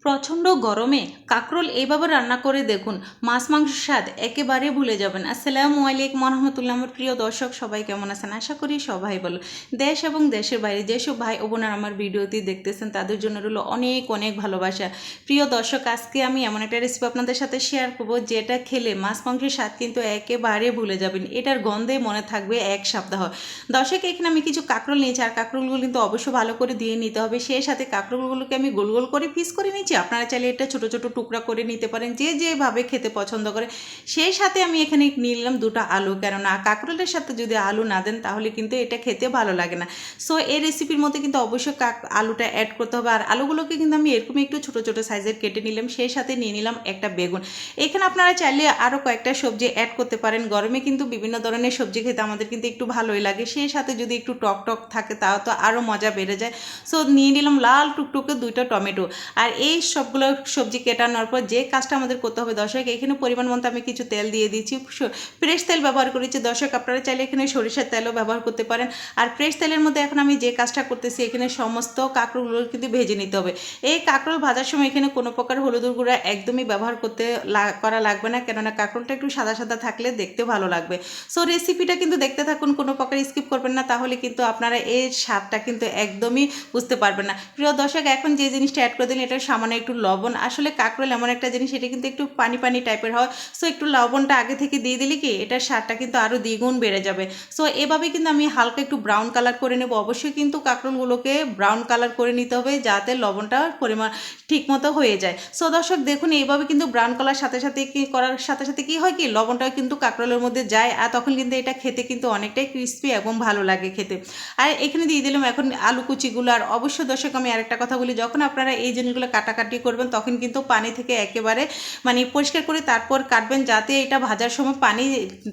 প্রচণ্ড গরমে কাঁকরোল এইভাবে রান্না করে দেখুন, মাছ মাংসের স্বাদ একেবারে ভুলে যাবেন। আসসালামু আলাইকুম রহমতুল্লাহ। আমার প্রিয় দর্শক সবাই কেমন আছেন? আশা করি সবাই ভালো। দেশ এবং দেশের বাইরে যেসব ভাই ও বোনেরা আমার ভিডিওটি দেখতেছেন তাদের জন্য রইল অনেক অনেক ভালোবাসা। প্রিয় দর্শক, আজকে আমি এমন একটা রেসিপি আপনাদের সাথে শেয়ার করবো যেটা খেলে মাছ মাংসের স্বাদ কিন্তু একেবারে ভুলে যাবেন। এটার গন্ধে মনে থাকবে এক সপ্তাহ। দর্শক, এখানে আমি কিছু কাঁকরোল নিয়েছি, আর কাঁকরোলগুলো কিন্তু অবশ্যই ভালো করে দিয়ে নিতে হবে। সেই সাথে কাঁকরোলগুলোকে আমি গোল গোল করে পিস করে নিয়েছি। আপনারা চাইলে এটা ছোট ছোট টুকরা করে নিতে পারেন, যে যেভাবে খেতে পছন্দ করে। সেই সাথে আমি এখানে নিলাম দুটো আলু, কেননা কাঁকরোলের সাথে যদি আলু না দেন তাহলে কিন্তু এটা খেতে ভালো লাগে না। সো এই রেসিপির মধ্যে কিন্তু অবশ্যই আলুটা অ্যাড করতে হবে। আর আলুগুলোকে কিন্তু আমি এরকমই একটু ছোট ছোট সাইজের কেটে নিলাম। সেই সাথে নিয়ে নিলাম একটা বেগুন। এখানে আপনারা চাইলে আরও কয়েকটা সবজি অ্যাড করতে পারেন। গরমে কিন্তু বিভিন্ন ধরনের সবজি খেতে আমাদের কিন্তু একটু ভালোই লাগে। সেই সাথে যদি একটু টক টক থাকে তাও তো আরও মজা বেড়ে যায়। সো নিয়ে নিলাম লাল টুকটুকে দুইটা টমেটো। আর এই সবগুলো সবজি কেটানোর পর যে কাজটা আমাদের করতে হবে দর্শক, এখানে পরিমাণ মতো আমি কিছু তেল দিয়ে দিচ্ছি। ফ্রেশ তেল ব্যবহার করেছি দর্শক, আপনারা চাইলে এখানে সরিষার তেলও ব্যবহার করতে পারেন। আর ফ্রেশ তেলের মধ্যে এখন আমি যে কাজটা করতেছি, এখানে সমস্ত কাঁকরোলগুলো কিন্তু ভেজে নিতে হবে। এই কাঁকরোল ভাজার সময় এখানে কোনো প্রকার হলুদের গুঁড়া একদমই ব্যবহার করা লাগবে না, কেননা কাঁকরোলটা একটু সাদা সাদা থাকলে দেখতে ভালো লাগবে। সো রেসিপিটা কিন্তু দেখতে থাকুন, কোনো প্রকার স্কিপ করবেন না, তাহলে কিন্তু আপনারা এর স্বাদটা কিন্তু একদমই বুঝতে পারবেন না। প্রিয় দর্শক, এখন যে জিনিসটা অ্যাড করে দিন, এটা সামান্য একটু লবণ। আসলে কাঁকরোল এমন একটা জিনিস, এটা কিন্তু একটু পানি পানি টাইপের হয়। সো একটু লবণটা আগে থেকে দিয়ে দিলে কি এটার স্বাদটা কিন্তু আরও দ্বিগুণ বেড়ে যাবে। সো এভাবে কিন্তু আমি হালকা একটু ব্রাউন কালার করে নেব। অবশ্যই কিন্তু কাঁকরোলগুলোকে ব্রাউন কালার করে নিতে হবে, যাতে লবণটা পরিমাণ ঠিক মতো হয়ে যায়। সো দর্শক দেখুন, এইভাবে কিন্তু ব্রাউন কালার সাথে সাথে কি করার সাথে সাথে কি হয় কি, লবণটাও কিন্তু কাঁকরোলের মধ্যে যায়, আর তখন কিন্তু এটা খেতে কিন্তু অনেকটাই ক্রিস্পি এবং ভালো লাগে খেতে। আর এখানে দিয়ে দিলাম এখন আলু কুচিগুলো। আর অবশ্যই দর্শক, আমি আরেকটা কথা বলি, যখন আপনারা এই জিনিসগুলো কাটাকাটি করবেন তখন কিন্তু পানি থেকে একেবারে পরিষ্কার করে তারপর কাটবেন, যাতে এটা ভাজার সময়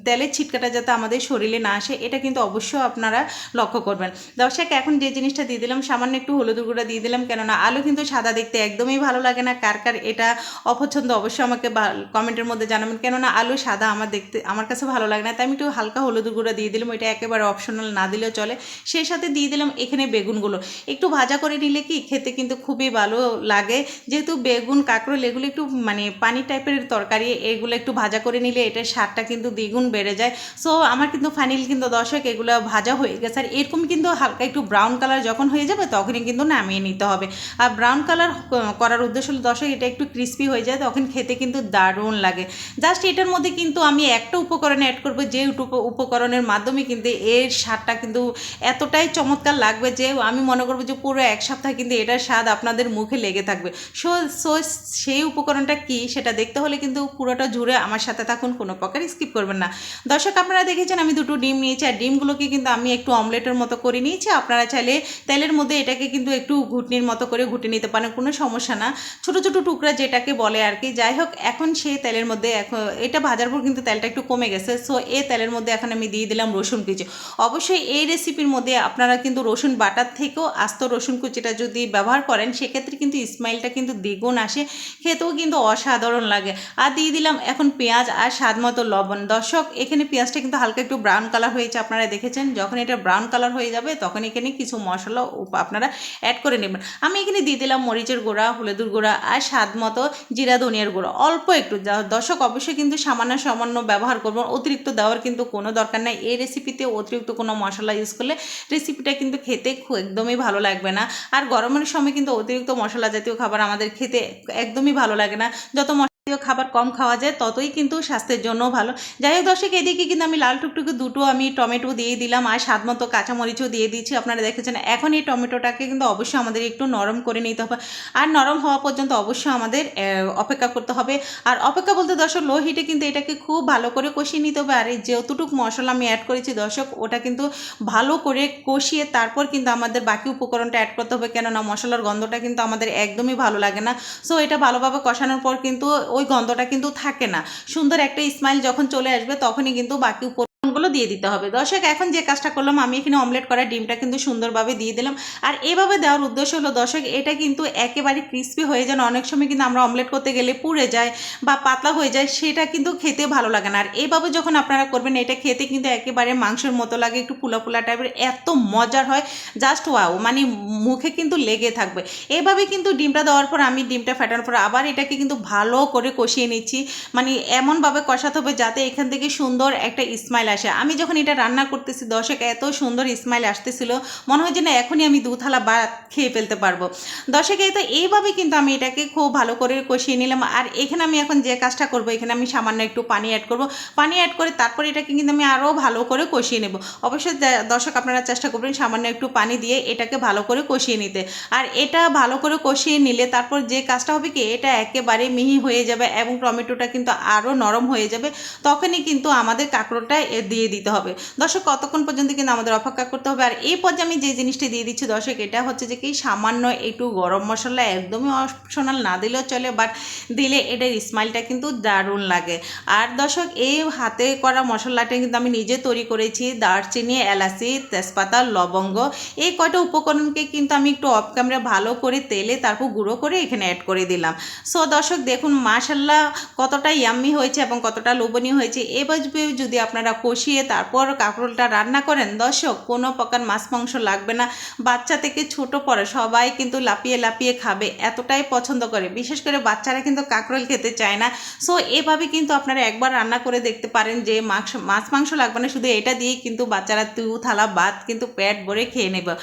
তেলের ছিটকাটা যাতে আমাদের শরীরে না আসে, এটা কিন্তু অবশ্যই আপনারা লক্ষ্য করবেন। দর্শক, এখন যে জিনিসটা দিয়ে দিলাম, সামান্য একটু হলুদ গুঁড়া দিয়ে দিলাম, কেননা আলু কিন্তু সাদা দেখতে একদমই ভালো লাগে না। কার কার এটা অপছন্দ অবশ্যই আমাকে কমেন্টের মধ্যে জানাবেন, কেননা আলু সাদা আমার কাছে ভালো লাগে না। তাই আমি একটু হালকা হলুদ গুঁড়া দিয়ে দিলাম, এটা একেবারে অপশনাল, না দিলেও চলে। সেই সাথে দিয়ে দিলাম এখানে বেগুনগুলো। একটু ভাজা করে নিলে কি খেতে কিন্তু খুবই ভালো লাগে। যেহেতু বেগুন কাঁকরোল এগুলো একটু পানি টাইপের তরকারি, এগুলো একটু ভাজা করে নিলে এটার স্বাদটা কিন্তু দ্বিগুণ বেড়ে যায়। সো আমার কিন্তু ফাইনালি কিন্তু দর্শক এগুলো ভাজা হয়ে গেছে। আর এরকম কিন্তু হালকা একটু ব্রাউন কালার যখন হয়ে যাবে তখনই কিন্তু নামিয়ে নিতে হবে। আর ব্রাউন কালার করার উদ্দেশ্য হলো দর্শক, এটা একটু ক্রিস্পি হয়ে যায়, তখন খেতে কিন্তু দারুণ লাগে। জাস্ট এটার মধ্যে কিন্তু আমি একটা উপকরণ অ্যাড করবো, যে উপকরণের মাধ্যমে কিন্তু এর স্বাদটা কিন্তু এতটাই চমৎকার লাগবে যে আমি মনে করবো যে পুরো এক সপ্তাহ কিন্তু এটার স্বাদ আপনাদের মুখে লেগে থাকবে। সো সেই উপকরণটা কি সেটা দেখতে হলে কিন্তু পুরোটা জুড়ে আমার সাথে থাকুন, কোনো প্রকার স্কিপ করবেন না। দর্শক, আপনারা দেখেছেন আমি দুটো ডিম নিয়েছি, আর ডিমগুলোকে কিন্তু আমি একটু অমলেটের মতো করে নিয়েছি। আপনারা চাইলে তেলের মধ্যে এটাকে কিন্তু একটু ঘুটনির মতো করে ঘুটে নিতে পারেন, কোনো সমস্যা না। ছোটো ছোটো টুকরা যেটাকে বলে আর কি। যাই হোক, এখন সেই তেলের মধ্যে এটা ভাজার পর কিন্তু তেলটা একটু কমে গেছে। সো এই তেলের মধ্যে এখন আমি দিয়ে দিলাম রসুন কুচি। অবশ্যই এই রেসিপির মধ্যে আপনারা কিন্তু রসুন বাটার থেকেও আস্ত রসুন কুচিটা যদি ব্যবহার করেন, সেক্ষেত্রে কিন্তু স্মাইলটা কিন্তু দ্বিগুণ আসে, খেতেও কিন্তু অসাধারণ লাগে। আর দিয়ে দিলাম এখন পেঁয়াজ আর স্বাদ মতো লবণ। দর্শক, এখানে পেঁয়াজটা কিন্তু হালকা একটু ব্রাউন কালার হয়েছে, আপনারা দেখেছেন। যখন এটা ব্রাউন কালার হয়ে যাবে তখন এখানে কিছু মশলা আপনারা অ্যাড করে নেবেন। আমি এখানে দিয়ে দিলাম মরিচের গুঁড়া, হলুদের গুঁড়া আর স্বাদ মতো জিরা ধনিয়ার গুঁড়ো, অল্প একটু। দর্শক, অবশ্যই কিন্তু সামান্য সামান্য ব্যবহার করবো, অতিরিক্ত দেওয়ার কিন্তু কোনো দরকার নাই। এই রেসিপিতে অতিরিক্ত কোনো মশলা ইউজ করলে রেসিপিটা কিন্তু খেতে একদমই ভালো লাগবে না। আর গরমের সময় কিন্তু অতিরিক্ত মশলা জাতীয় খাবার আমাদের খেতে একদমই ভালো লাগে না। যত খাবার কম খাওয়া যায় ততই কিন্তু স্বাস্থ্যের জন্য ভালো। যাই হোক দর্শক, এদিকে কিন্তু আমি লাল টুকটুকে দুটো আমি টমেটো দিয়ে দিলাম, আর স্বাদ মতো কাঁচামরিচও দিয়ে দিচ্ছি। আপনারা দেখেছেন। এখন এই টমেটোটাকে কিন্তু অবশ্যই আমাদের একটু নরম করে নিতে হবে, আর নরম হওয়া পর্যন্ত অবশ্যই আমাদের অপেক্ষা করতে হবে। আর অপেক্ষা বলতে দর্শক, লো হিটে কিন্তু এটাকে খুব ভালো করে কষিয়ে নিতে হবে। আর এই যতটুকু মশলা আমি অ্যাড করেছি দর্শক, ওটা কিন্তু ভালো করে কষিয়ে তারপর কিন্তু আমাদের বাকি উপকরণটা অ্যাড করতে হবে, কেননা মশলার গন্ধটা কিন্তু আমাদের একদমই ভালো লাগে না। সো এটা ভালোভাবে কষানোর পর কিন্তু ওই গন্ধটা কিন্তু থাকে না। সুন্দর একটা স্মাইল যখন চলে আসবে তখনই কিন্তু বাকি উপকরণগুলো দিয়ে দিতে হবে। দর্শক এখন যে কাজটা করলাম, আমি এখানে অমলেট করা ডিমটা কিন্তু সুন্দরভাবে দিয়ে দিলাম। আর এভাবে দেওয়ার উদ্দেশ্য হলো দর্শক, এটা কিন্তু একেবারে ক্রিস্পি হয়ে যায়। অনেক সময় কিন্তু আমরা অমলেট করতে গেলে পুড়ে যায় বা পাতলা হয়ে যায়, সেটা কিন্তু খেতে ভালো লাগে না। আর এইভাবে যখন আপনারা করবেন, এটা খেতে কিন্তু একেবারে মাংসের মতো লাগে, একটু ফুলা ফুলা টাইপের, এত মজার হয়, জাস্ট ওয়াও, মানে মুখে কিন্তু লেগে থাকবে। এভাবে কিন্তু ডিমটা দেওয়ার পর আমি ডিমটা ফেটানোর পর আবার এটাকে কিন্তু ভালো করে কষিয়ে নিচ্ছি। মানে এমনভাবে কষাতে হবে যাতে এখান থেকে সুন্দর একটা স্মাইল আসে। আমি যখন এটা রান্না করতেছি দর্শক, এত সুন্দর স্মাইল আসতেছিল, মনে হয় যে না এখনই আমি 2 থালা ভাত খেয়ে ফেলতে পারবো। দর্শক এই তো এইভাবে কিন্তু আমি এটাকে খুব ভালো করে কষিয়ে নিলাম। আর এখানে আমি এখন যে কাজটা করব, এখানে আমি সামান্য একটু পানি অ্যাড করব। পানি অ্যাড করে তারপর এটাকে কিন্তু আমি আরও ভালো করে কষিয়ে নেব। অবশ্যই দর্শক আপনারা চেষ্টা করবেন সামান্য একটু পানি দিয়ে এটাকে ভালো করে কষিয়ে নিতে। আর এটা ভালো করে কষিয়ে নিলে তারপর যে কাজটা হবে কি, এটা একেবারে মিহি হয়ে যাবে এবং টমেটোটা কিন্তু আরও নরম হয়ে যাবে। তখনই কিন্তু আমাদের কাঁকরোলটা দিয়ে দিতে হবে। দর্শক কতক্ষণ পর্যন্ত কিন্তু আমাদের অপেক্ষা করতে হবে। আর এই পর্যায়ে আমি যে জিনিসটা দিয়ে দিচ্ছি দর্শক, এটা হচ্ছে যে কি সামান্য একটু গরম মশলা, একদমই অপশনাল, না দিলেও চলে, বাট দিলে এটার স্মাইলটা কিন্তু দারুণ লাগে। আর দর্শক এই হাতে করা মশলাটা কিন্তু আমি নিজে তৈরি করেছি। দারচিনি, এলাচি, তেজপাতা, লবঙ্গ, এই কয়টা উপকরণকে কিন্তু আমি একটু অফ ক্যামেরা ভালো করে তেলে তারপর গুঁড়ো করে এখানে অ্যাড করে দিলাম। সো দর্শক দেখুন মাশাআল্লাহ কতটা ইয়াম্মি হয়েছে এবং কতটা লোভনীয় হয়েছে। এভাবে যদি আপনারা কষিয়ে তারপর কাঁকরোলটা রান্না করেন দর্শক, কোনো প্রকার মাছ মাংস লাগবে না। বাচ্চা থেকে ছোট পরে সবাই কিন্তু লাপিয়ে লাপিয়ে খাবে, এতটাই পছন্দ করে। বিশেষ করে বাচ্চারা কিন্তু কাঁকরোল খেতে চায় না। সো এভাবে কিন্তু আপনারা একবার রান্না করে দেখতে পারেন, যে মাছ মাংস লাগবে না, শুধু এটা দিয়েই কিন্তু বাচ্চারা 2 থালা ভাত কিন্তু পেট ভরে খেয়ে নেবে।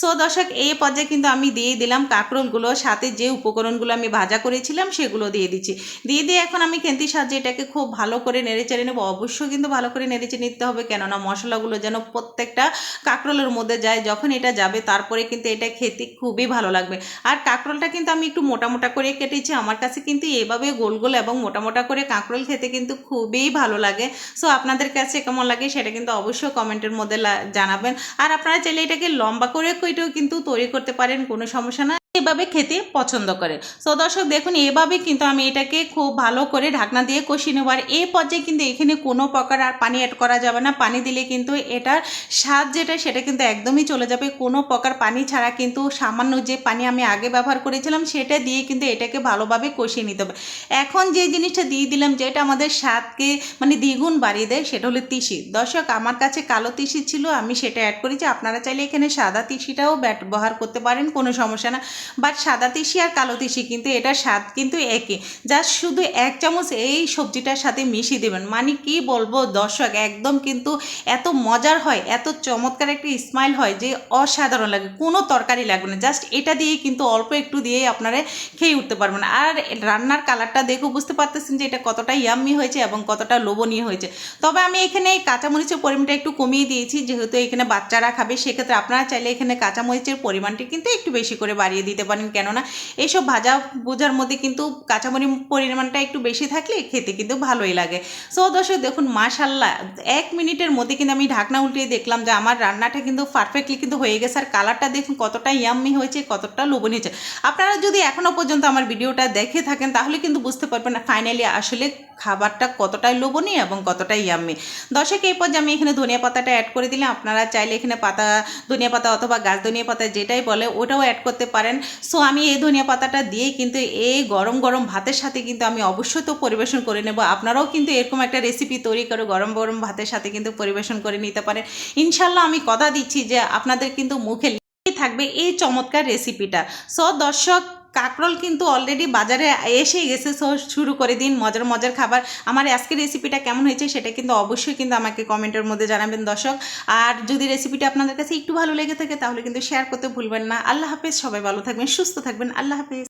সো দর্শক এই পর্যায়ে কিন্তু আমি দিয়ে দিলাম কাঁকরোলগুলো, সাথে যে উপকরণগুলো আমি ভাজা করেছিলাম সেগুলো দিয়ে দিচ্ছি। দিয়ে এখন আমি খেন্তির সাহায্যে এটাকে খুব ভালো করে নেড়ে চেড়ে নেবো। অবশ্যই কিন্তু ভালো করে নেড়ে চেড়ে নিতে হবে, কেননা মশলাগুলো যেন প্রত্যেকটা কাঁকরোলের মধ্যে যায়। যখন এটা যাবে তারপরে কিন্তু এটা খেতে খুবই ভালো লাগবে। আর কাঁকরোলটা কিন্তু আমি একটু মোটা মোটা করে কেটেছি। আমার কাছে কিন্তু এভাবে গোল গোল এবং মোটা মোটা করে কাঁকরোল খেতে কিন্তু খুবই ভালো লাগে। সো আপনাদের কাছে কেমন লাগে সেটা কিন্তু অবশ্যই কমেন্টের মধ্যে জানাবেন। আর আপনারা চাইলে এটাকে লম্বা করে কেটেও কিন্তু তৈরি করতে পারেন, কোনো সমস্যা না, এভাবে খেতে পছন্দ করে। সো দর্শক দেখুন এভাবে কিন্তু আমি এটাকে খুব ভালো করে ঢাকনা দিয়ে কষিয়ে নেব। আর এই পর্যায়ে কিন্তু এখানে কোনো প্রকার আর পানি অ্যাড করা যাবে না। পানি দিলে কিন্তু এটার স্বাদ যেটা সেটা কিন্তু একদমই চলে যাবে। কোনো প্রকার পানি ছাড়া কিন্তু সামান্য যে পানি আমি আগে ব্যবহার করেছিলাম সেটা দিয়ে কিন্তু এটাকে ভালোভাবে কষিয়ে নিতে হবে। এখন যে জিনিসটা দিয়ে দিলাম যেটা আমাদের স্বাদকে মানে দ্বিগুণ বাড়িয়ে দেয়, সেটা হলো তিসি। দর্শক আমার কাছে কালো তিসি ছিল, আমি সেটা অ্যাড করেছি। আপনারা চাইলে এখানে সাদা তিসিটাও ব্যবহার করতে পারেন, কোনো সমস্যা না। বাট সাদা তিসি আর কালো তিসি কিন্তু এটার স্বাদ কিন্তু একই। জাস্ট শুধু 1 চামচ এই সবজিটার সাথে মিশিয়ে দেবেন, মানে কি বলবো দর্শক, একদম কিন্তু এত মজার হয়, এত চমৎকার একটা স্মাইল হয় যে অসাধারণ লাগে। কোনো তরকারি লাগবে না, জাস্ট এটা দিয়ে কিন্তু অল্প একটু দিয়ে আপনারা খেয়ে উঠতে পারবেন। আর রান্নার কালারটা দেখো বুঝতে পারতেছেন যে এটা কতটা ইয়াম্মি হয়েছে এবং কতটা লোভনীয় হয়েছে। তবে আমি এখানে কাঁচামরিচের পরিমাণটা একটু কমিয়ে দিয়েছি, যেহেতু এখানে বাচ্চারা খাবে। সেক্ষেত্রে আপনারা চাইলে এখানে কাঁচামরিচের পরিমাণটি কিন্তু একটু বেশি করে বাড়িয়ে দিতে পারেন, কেননা এইসব ভাজা বোঝার মধ্যে কিন্তু কাঁচামরিচ পরিমাণটা একটু বেশি থাকলে খেতে কিন্তু ভালোই লাগে। সো দর্শক দেখুন মাশাআল্লাহ 1 মিনিটের মধ্যে কিন্তু আমি ঢাকনা উল্টিয়ে দেখলাম যে আমার রান্নাটা কিন্তু পারফেক্টলি কিন্তু হয়ে গেছে। আর কালারটা দেখুন কতটা ইয়াম্মি হয়েছে, কতটা লোভনীয় হয়েছে। আপনারা যদি এখনও পর্যন্ত আমার ভিডিওটা দেখে থাকেন তাহলে কিন্তু বুঝতে পারবেন ফাইনালি আসলে খাবারটা কতটাই লোভনীয় এবং কতটাই ইয়াম্মি। দর্শক এই পর্যায়ে আমি এখানে ধনিয়া পাতাটা অ্যাড করে দিলাম। আপনারা চাইলে এখানে ধনিয়া পাতা অথবা গাছ ধনিয়া পাতা যেটাই বলে ওটাও অ্যাড করতে পারেন। সো আমি এই ধনিয়া পাতাটা দিয়ে কিন্তু এই গরম গরম ভাতের সাথে কিন্তু আমি অবশ্যই তো পরিবেশন করে নেব। আপনারাও কিন্তু এরকম একটা রেসিপি তৈরি করে গরম গরম ভাতের সাথে কিন্তু পরিবেশন করে নিতে পারেন। ইনশাল্লাহ আমি কথা দিচ্ছি যে আপনাদের কিন্তু মুখে লেগে থাকবে এই চমৎকার রেসিপিটা। সো দর্শক কাঁকরোল কিন্তু অলরেডি বাজারে এসে গেছে। সো শুরু করে দিন মজার মজার খাবার। আমার আজকের রেসিপিটা কেমন হয়েছে সেটা কিন্তু অবশ্যই কিন্তু আমাকে কমেন্টের মধ্যে জানাবেন দর্শক। আর যদি রেসিপিটা আপনাদের কাছে একটু ভালো লেগে থাকে তাহলে কিন্তু শেয়ার করতে ভুলবেন না। আল্লাহ হাফেজ, সবাই ভালো থাকবেন, সুস্থ থাকবেন। আল্লাহ হাফেজ।